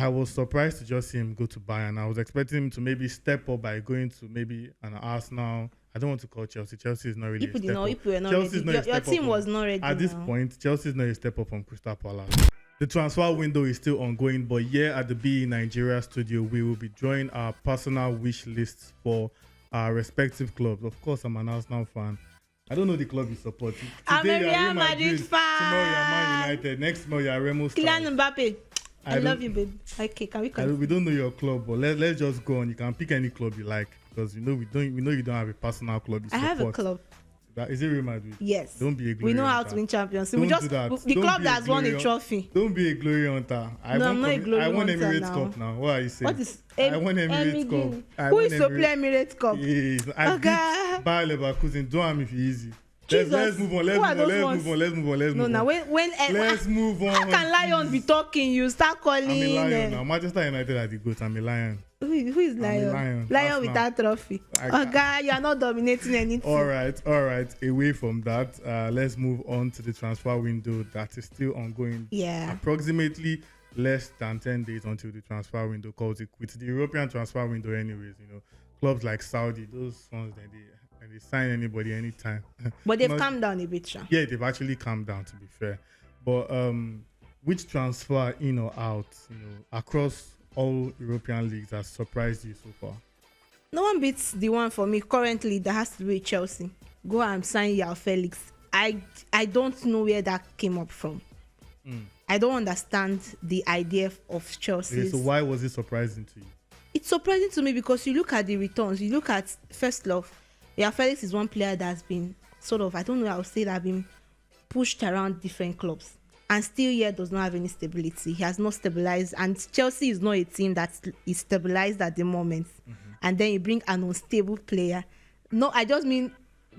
I was surprised to just see him go to Bayern. I was expecting him to maybe step up by going to maybe an Arsenal. I don't want to call Chelsea. Chelsea is not really a step up. If we were not Chelsea's ready, not a your step team up was not ready. at this now. point, Chelsea is not a step up from Crystal Palace. The transfer window is still ongoing, but here at the BE Nigeria studio, we will be drawing our personal wish lists for our respective clubs. Of course, I'm an Arsenal fan. I don't know the club you support. I'm a you're Real Madrid fan. Tomorrow you're Man United. Next tomorrow you're Remo Stars. Kylian Mbappe. I love you, babe. Okay, can we continue? We don't know your club, but let's just go on. You can pick any club you like because we know you don't have a personal club you support. I have a club. Is it Real Madrid? Yes. Don't be a glory We know how hunter. to win champions. Don't We just do that. the Don't club be a that's won a glory trophy. Don't be a glory hunter. I'm not a glory I won hunter Emirates now. Cup now. What are you saying? What is I won Emirates Cup. Who is to play Emirates Cup? Yes. I beat Bayer Leverkusen. Don't have me for easy. Let's move on. Let's move on. No, now let's move on. How can Lion be talking? You start calling. I'm a Lion now. Manchester United are the GOAT. I'm a Lion. Who is Lion? Lion with that trophy. You are not dominating anything. All right. Away from that, let's move on to the transfer window that is still ongoing. Yeah. Approximately less than 10 days until the transfer window, because with the European transfer window anyways, clubs like Saudi, those ones that they sign anybody anytime. But they've calmed down a bit, Sha. Yeah, they've actually calmed down, to be fair. But which transfer in or out, across all European leagues has surprised you so far? No one beats the one for me currently that has to be Chelsea. Go and sign João Felix. I don't know where that came up from. I don't understand the idea of Chelsea. Okay, so why was it surprising to you? It's surprising to me because you look at the returns. You look at first love. João Felix is one player that's been sort of, I don't know how to say that, been pushed around different clubs and still yet does not have any stability. He has not stabilized, and Chelsea is not a team that is stabilized at the moment. And then you bring an unstable player. No, I just mean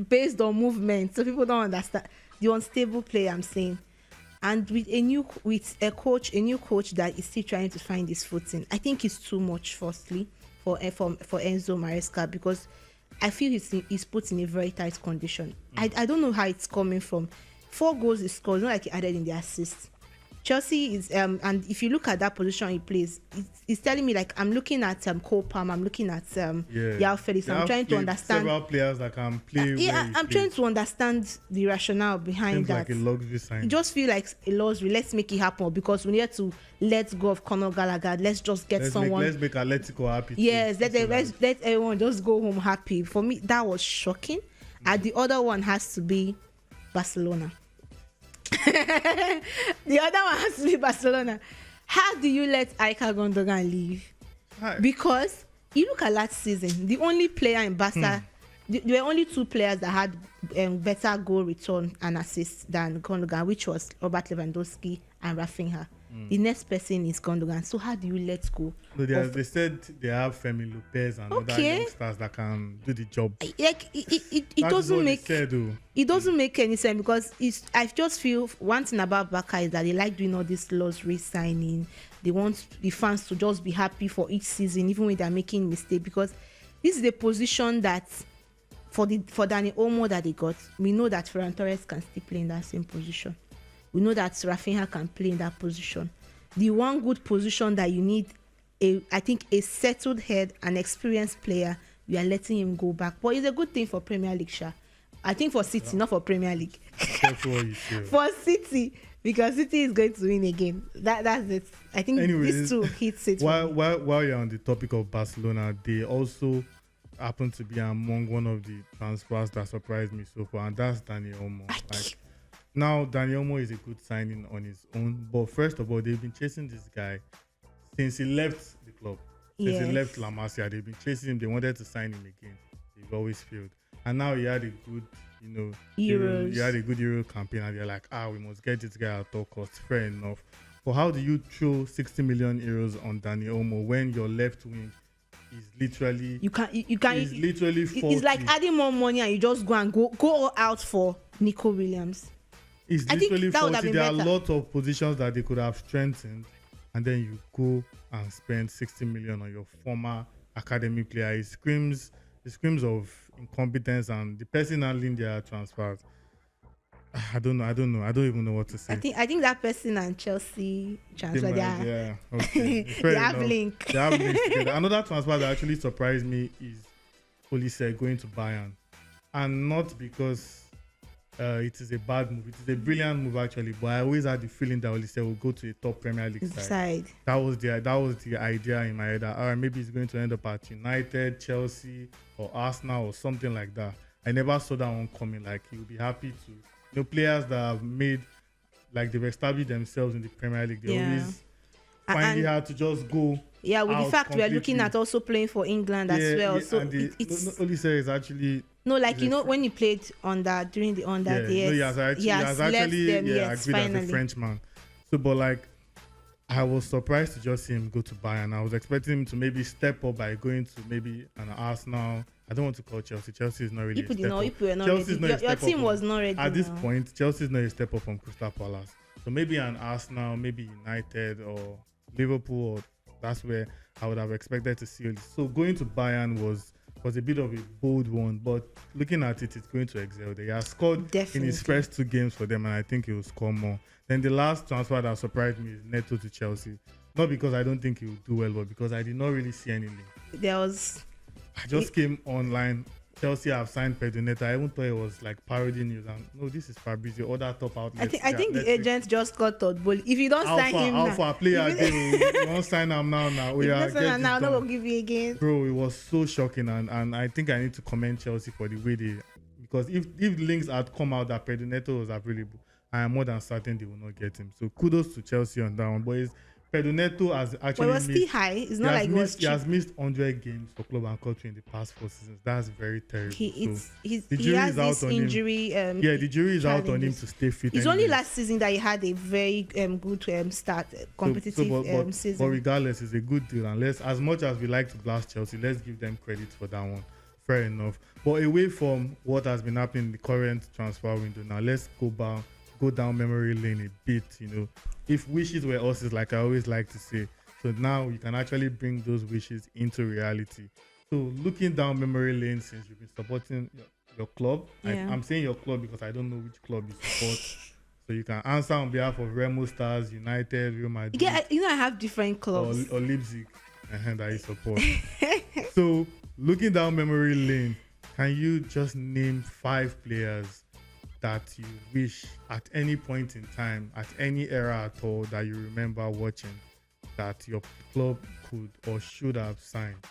based on movement, so people don't understand the unstable player I'm saying. And with a new coach that is still trying to find his footing, I think it's too much. Firstly, for Enzo Maresca, because I feel he's put in a very tight condition. I don't know how it's coming from. 4 goals he scored, not like he added in the assist. Chelsea is and if you look at that position he plays, it's telling me like I'm looking at Cole Palmer, I'm looking at João Felix. I'm trying to understand several players that can play. I'm trying to understand the rationale behind Seems that. Like a luxury sign. It just feel like a luxury. Let's make it happen because we need to let go of Conor Gallagher. Let's just get someone. Let's make Atletico happy. Yes, let everyone just go home happy. For me, that was shocking. And the other one has to be Barcelona. The other one has to be Barcelona. How do you let Ilkay Gundogan leave? Hi. Because you look at last season, the only player in Barca, there were only 2 players that had better goal return and assist than Gundogan, which was Robert Lewandowski and Rafinha. The next person is Gundogan. So how do you let go? So they said they have Femi Lopez and other youngsters that can do the job. Like it doesn't make any sense because I just feel one thing about Barca is that they like doing all this luxury signing. They want the fans to just be happy for each season, even when they're making mistakes, because this is the position that for Dani Olmo that they got. We know that Ferran Torres can still play in that same position. We know that Rafinha can play in that position. The one good position that you need, I think, a settled head, an experienced player, you are letting him go back. But it's a good thing for Premier League, Sha. I think for City, not for Premier League. For City, because City is going to win again. That's it. I think these two hits it. While you're on the topic of Barcelona, they also happen to be among one of the transfers that surprised me so far, and that's Dani Olmo. Now, Dani Olmo is a good signing on his own, but first of all, they've been chasing this guy since he left the club. Since he left La Masia, they've been chasing him. They wanted to sign him again. They've always failed. And now he had a good, Euros. He had a good Euro campaign, and they're like, we must get this guy at all costs. Fair enough. But how do you throw 60 million euros on Dani Olmo when your left wing is literally Is literally 40? It's like adding more money and you just go all out for Nico Williams. It's literally 40. There are a lot of positions that they could have strengthened, and then you go and spend 60 million on your former academy player. It screams of incompetence and the person handling their transfers. I don't know. I don't know. I don't even know what to say. I think that person and Chelsea transfer, Yeah. Okay. Fair they have enough. link. They have links together. Another transfer that actually surprised me is Olise going to Bayern, and not because it is a bad move. It is a brilliant move actually, but I always had the feeling that Olise will go to a top Premier League side. That was the idea in my head. That, all right, maybe he's going to end up at United, Chelsea, or Arsenal or something like that. I never saw that one coming. Like he would be happy to, players that have made, like they've established themselves in the Premier League. They always find it hard to just go. Yeah, with the fact completely. We are looking at also playing for England as well. So it's Olise is actually. No, like when he played during the he has actually agreed as a Frenchman. So, but like, I was surprised to just see him go to Bayern. I was expecting him to maybe step up by going to maybe an Arsenal. I don't want to call Chelsea. Chelsea is not really. Your team was not ready. At this point, Chelsea is not a step up from Crystal Palace. So maybe an Arsenal, maybe United or Liverpool. That's where I would have expected to see it. So going to Bayern was a bit of a bold one, but looking at it, it's going to excel. He has scored in his first 2 games for them, and I think he will score more. Then the last transfer that surprised me is Neto to Chelsea. Not because I don't think he will do well, but because I did not really see anything. I just came online. Chelsea have signed Pedro Neto. I even thought it was like parody news. And no, this is Fabrizio, other top outlets. I think the agent just got thought, but if you don't sign him now, player, you don't sign him now. We are getting now. No, we'll give you again. Bro, it was so shocking, and I think I need to commend Chelsea for the way they, because if links had come out that Pedro Neto was available, I am more than certain they will not get him. So kudos to Chelsea on that one, but Pedro Neto has actually it was still high. It's not like he has missed 100 games for club and country in the past 4 seasons. That's very terrible. He has this injury. The jury is out on him to stay fit. It's only last season that he had a very good start, competitive season. But regardless, it's a good deal. And as much as we like to blast Chelsea, let's give them credit for that one. Fair enough. But away from what has been happening in the current transfer window, now let's go down memory lane a bit. If wishes were horses, like I always like to say, so now you can actually bring those wishes into reality. So looking down memory lane, since you've been supporting your club, I'm saying your club because I don't know which club you support. So you can answer on behalf of Remo Stars, United, Real Madrid. Yeah, I have different clubs. Or Leipzig, that you support. So looking down memory lane, can you just name 5 players that you wish at any point in time, at any era at all, that you remember watching, that your club could or should have signed?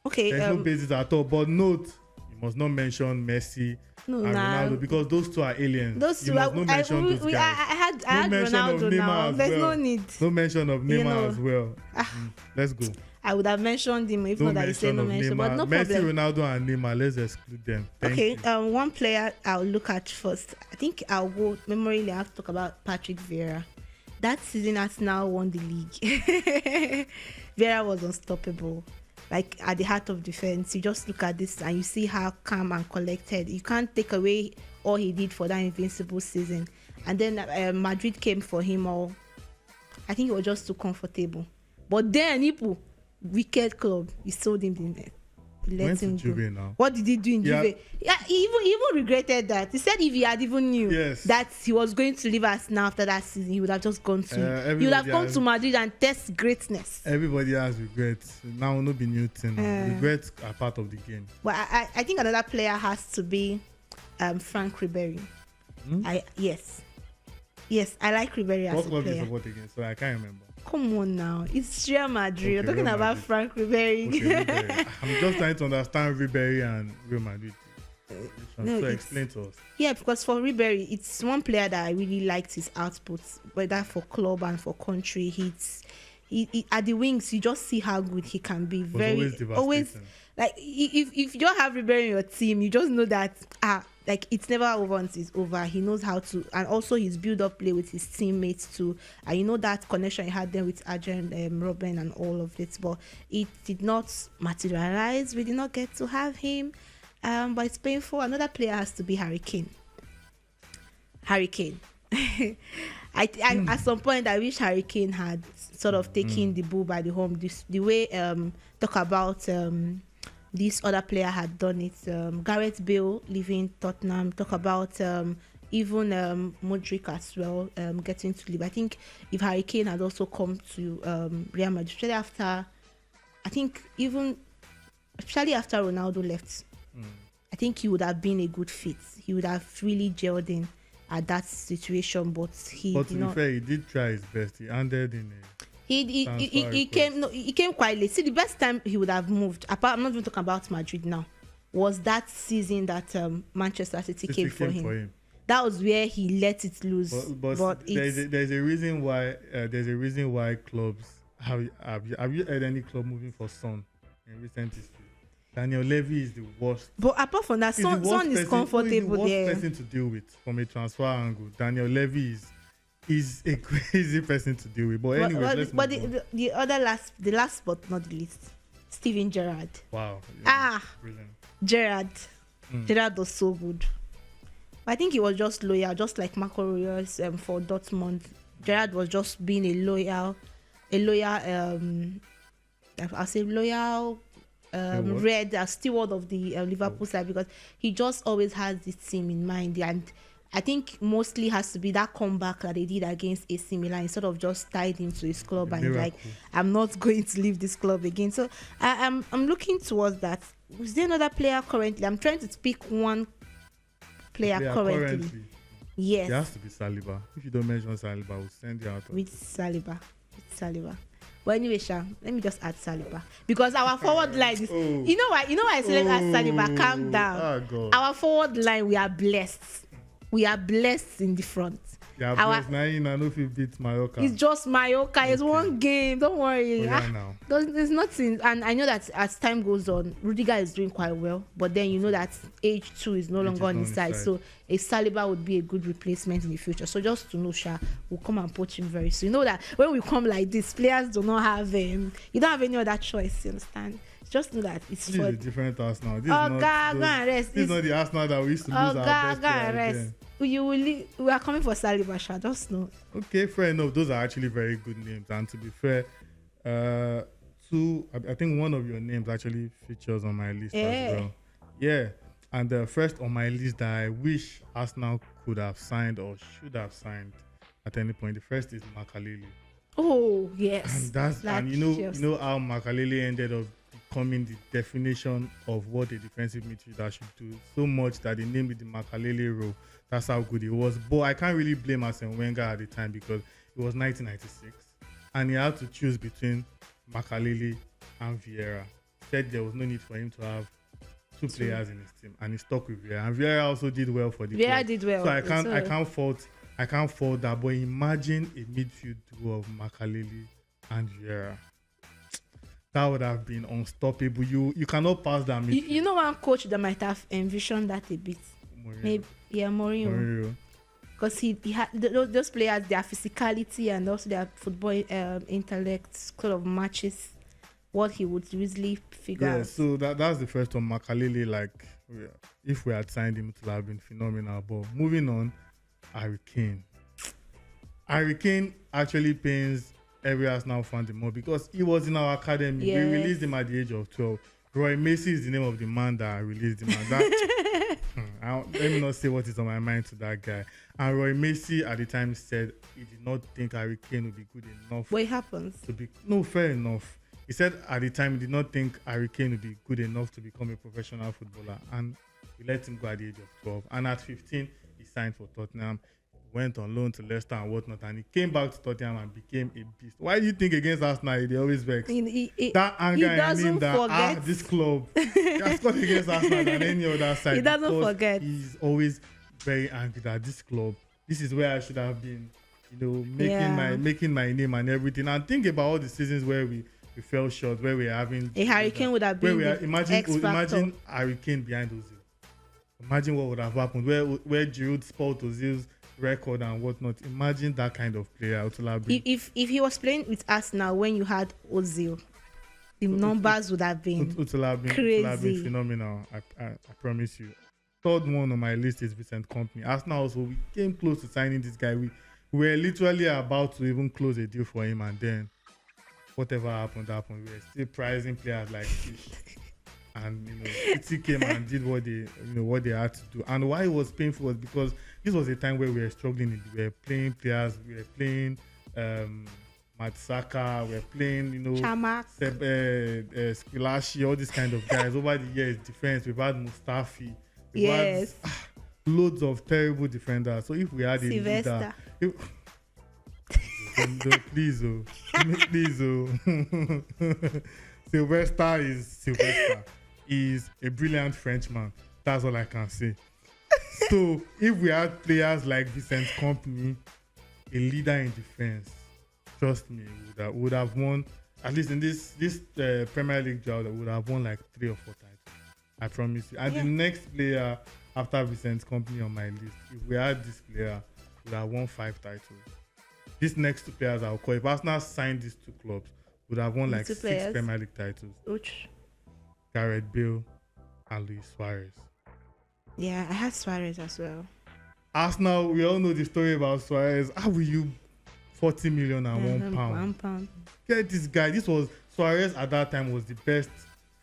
Okay. There's no basis at all. But note, you must not mention Messi and Ronaldo, because those 2 are aliens. Those 2 are. I had Ronaldo now. There's no need. No mention of Neymar as well. Let's go. I would have mentioned him if not that you say no mention, but no Messi, problem. Ronaldo, and Neymar, let's exclude them. Thank you. One player I'll look at first. I think I'll go memory lane. I have to talk about Patrick Vieira. That season Arsenal won the league. Vieira was unstoppable. Like at the heart of defense, you just look at this and you see how calm and collected. You can't take away all he did for that invincible season. And then Madrid came for him all. I think it was just too comfortable. But then Ipu, wicked club, he sold him the net. Let him go. Now. What did he do in Juve? Yeah, he even regretted that. He said if he had even knew that he was going to leave us now after that season, he would have just gone to. He would have gone to Madrid and test greatness. Everybody has regrets. Now no be new thing. Regrets are part of the game. But I think another player has to be Frank Ribery. Yes, I like Ribery as a player. What club do you support again? So I can't remember. Come on now, it's Real Madrid. You're talking about Frank Ribery. Ribery. I'm just trying to understand Ribery and Real Madrid. Explain to us. Yeah, because for Ribery, it's one player that I really liked his outputs, whether for club and for country. He at the wings, you just see how good he can be. Always like if you don't have Ribery in your team, you just know that like it's never over until it's over. He knows how to, and also his build-up play with his teammates too. And you know that connection he had there with Arjen Robben and all of it. But it did not materialize. We did not get to have him. But it's painful. Another player has to be Harry Kane. At some point, I wish Harry Kane had sort of taken the bull by the horn. The way talk about this other player had done it. Gareth Bale leaving Tottenham. Talk about even Modric as well getting to leave. I think if Harry Kane had also come to Real Madrid, especially after, I think even especially after Ronaldo left, I think he would have been a good fit. He would have really gelled in at that situation, but to be fair, he did try his best. He ended in a he came he came quite late. See, the best time he would have moved, apart, I'm not even talking about Madrid now, was that season that Manchester City came for him. That was where he let it loose. But there's a reason why clubs have you heard any club moving for Son in recent history? Daniel Levy is the worst. But apart from that, Son is comfortable there. He's the worst person to deal with from a transfer angle. Daniel Levy is a crazy person to deal with. But anyway, let's move on. The last but not the least, Steven Gerrard. Wow. Brilliant. Gerrard. Gerrard was so good. I think he was just loyal, just like Marco Reus for Dortmund. Gerrard was just being a loyal red steward of the Liverpool side, because he just always has this team in mind, and I think mostly has to be that comeback that they did against AC Milan. He sort of just tied him to his club and like, I'm not going to leave this club again. So I'm looking towards that. Is there another player currently? I'm trying to pick one player currently. Yes. It has to be Saliba. If you don't mention Saliba, we'll send you out. With Saliba. Well, anyway, Sha, let me just add Saliba, because our forward line is. You know why I said let's add Saliba. Calm down. Our forward line, we are blessed. We are blessed in the front. Yeah, blessed. Now you know if you beat Mallorca. It's just Mallorca. It's one game. Don't worry. There's nothing. And I know that as time goes on, Rudiger is doing quite well. But then you know that age 2 is no longer on his side. So a Saliba would be a good replacement in the future. So just to know, Sha, we'll come and poach him very soon. You know that when we come like this, players do not have you don't have any other choice. You understand? Just know that it's this for is a different Arsenal. This is not the Arsenal that we used to lose our best player. We are coming for Saliba, Sha. Just know. Okay, fair enough. Those are actually very good names. And to be fair, I think one of your names actually features on my list as well. Yeah. And the first on my list that I wish Arsenal could have signed or should have signed at any point, the first is Makaleli. Oh yes. And you know how Makaleli ended up becoming the definition of what a defensive midfielder should do, so much that they named it the Makaleli role. That's how good he was. But I can't really blame Arsene Wenger at the time, because it was 1996 and he had to choose between Makaleli and Vieira. He said there was no need for him to have two players in his team, and he stuck with Vieira. And Vieira also did well for the Vieira did well. So I can't fault that. But imagine a midfield duo of Makaleli and Vieira. That would have been unstoppable. You cannot pass that midfield. You know one coach that might have envisioned that a bit. Mourinho. Because he had those players, their physicality and also their football intellect sort of matches what he would easily figure out. Yeah, so that's the first one. Makaleli, like, if we had signed him, it would have been phenomenal. But moving on, Harry Kane. Harry Kane actually pains every Arsenal fan the more, because he was in our academy. Yes. We released him at the age of 12. Roy Macy is the name of the man that released him. And let me not say what is on my mind to that guy. And Roy Macy at the time said he did not think Harry Kane would be good enough. What happens? Fair enough. He said at the time he did not think Harry Kane would be good enough to become a professional footballer, and we let him go at the age of 12. And at 15, he signed for Tottenham, went on loan to Leicester and whatnot, and he came back to Tottenham and became a beast. Why do you think against Arsenal they always vex? That anger in him that this club he has scored against Arsenal than any other side. He doesn't forget. He's always very angry that this club, this is where I should have been, making my name and everything. And think about all the seasons where we fell short, where we're having a Harry Kane would have been imagine Harry Kane behind Ozil. Imagine what would have happened where Giroud spoiled Ozil's record and whatnot. Imagine that kind of player. If he was playing with us now when you had Ozil, the numbers would have been crazy. It would have been phenomenal. I promise you. Third one on my list is Vincent Kompany. Arsenal also, we came close to signing this guy. We were literally about to even close a deal for him, and then whatever happened. We were still pricing players like fish. and City came and did what they had to do. And why it was painful was because this was a time where we were struggling. We were playing players. We were playing Matsaka. We were playing Chamak, Squillaci, all these kind of guys. Over the years, defense, we've had Mustafi. We've yes, had loads of terrible defenders. So if we had a Sylvester. leader, please, Sylvester is a brilliant Frenchman. That's all I can say. So if we had players like Vincent Kompany, a leader in defense, trust me, would have won, at least in this Premier League drought, would have won like 3 or 4 titles. I promise you. And the next player after Vincent Kompany on my list, if we had this player, would have won 5 titles. These next 2 players I'll call, if Arsenal signed these 2 clubs, would have won like 6 Premier League titles. Ouch. Gareth Bale and Luis Suarez. Yeah, I had Suarez as well. Arsenal, we all know the story about Suarez. How will you 40 million and £1? Get this guy. This was Suarez at that time was the best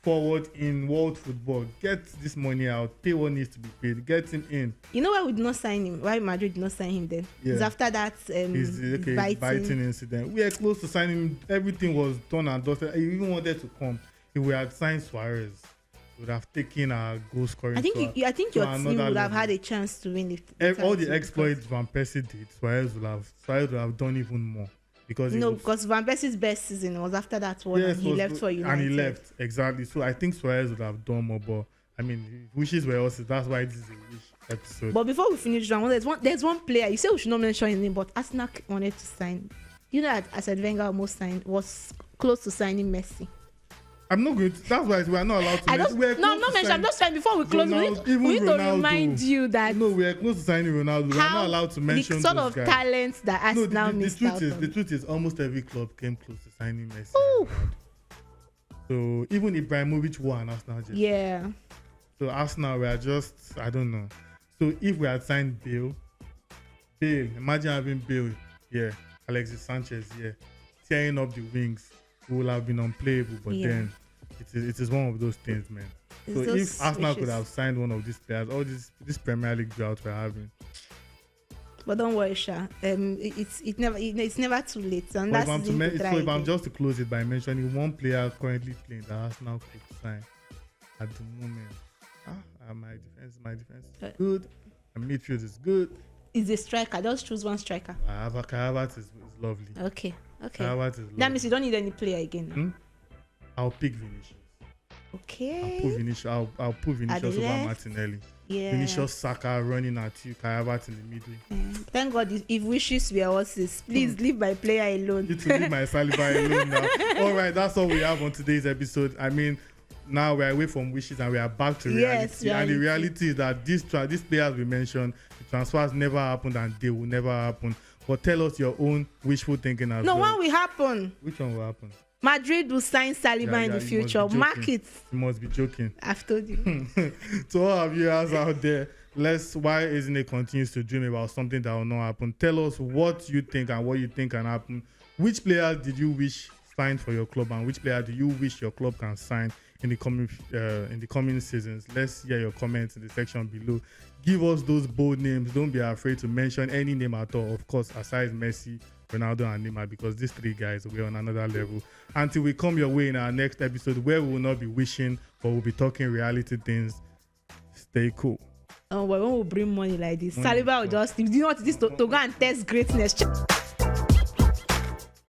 forward in world football. Get this money out. Pay what needs to be paid. Get him in. You know why we did not sign him? Why Madrid did not sign him then? Yeah. It's after that biting incident. We were close to signing him. Everything was done and dusted. He even wanted to come. If we had signed Suarez, we would have taken our goal scoring. I think your team would have had a chance to win it. All the exploits Van Persie did, Suarez would have done even more. Because Van Persie's best season was after that one, and he left for United. And he left, exactly. So I think Suarez would have done more, but I mean, wishes were also, that's why this is a wish episode. But before we finish, there's one player, you say we should not mention his name, but Arsenal wanted to sign. You know that Arsene Wenger was close to signing Messi. I'm not going to, that's why we are not allowed to mention. I'm not mentioning, I'm just saying before we close, we need to remind you that. No, we are close to signing Ronaldo. We are not allowed to mention the sort of guys. Talent that Arsenal missed out on. The truth is almost every club came close to signing Messi. Ooh. So even Ibrahimovic won Arsenal just. Yeah. So Arsenal were just, I don't know. So if we had signed Bale, imagine having Bale here, Alexis Sanchez here, tearing up the wings, we would have been unplayable, but then it is one of those things, man. So if Arsenal could have signed one of these players, all this Premier League drought we're having. But don't worry, Sha. It's never too late. And that's if I'm just to close it by mentioning one player currently playing that Arsenal could sign at the moment. My defense is good. And midfield is good. Is a striker. Just choose one striker. Karabat is lovely. Okay. Karabat is lovely. That means you don't need any player again. I'll pick Vinicius. Okay. I'll put Vinicius over Martinelli. Yeah. Vinicius, Saka running at you, Karabat in the middle. Thank God if wishes were horses, please leave my player alone. You to leave my Saliba alone now. All right, that's all we have on today's episode. I mean, now we're away from wishes and we are back to reality. And the reality is that these players we mentioned, the transfers never happened and they will never happen. But tell us your own wishful thinking as well. No, one will happen. Which one will happen? Madrid will sign Saliba in the future. Mark it. You must be joking. I've told you. To all our viewers out there, why isn't it continues to dream about something that will not happen? Tell us what you think and what you think can happen. Which players did you wish signed for your club and which player do you wish your club can sign in the coming seasons? Let's hear your comments in the section below. Give us those bold names. Don't be afraid to mention any name at all. Of course, aside Messi, Ronaldo and Neymar, because these 3 guys will be on another level. Until we come your way in our next episode where we will not be wishing, but we'll be talking reality things. Stay cool. Oh, but when we bring money like this, Saliba will just, do you know what it is to go and test greatness?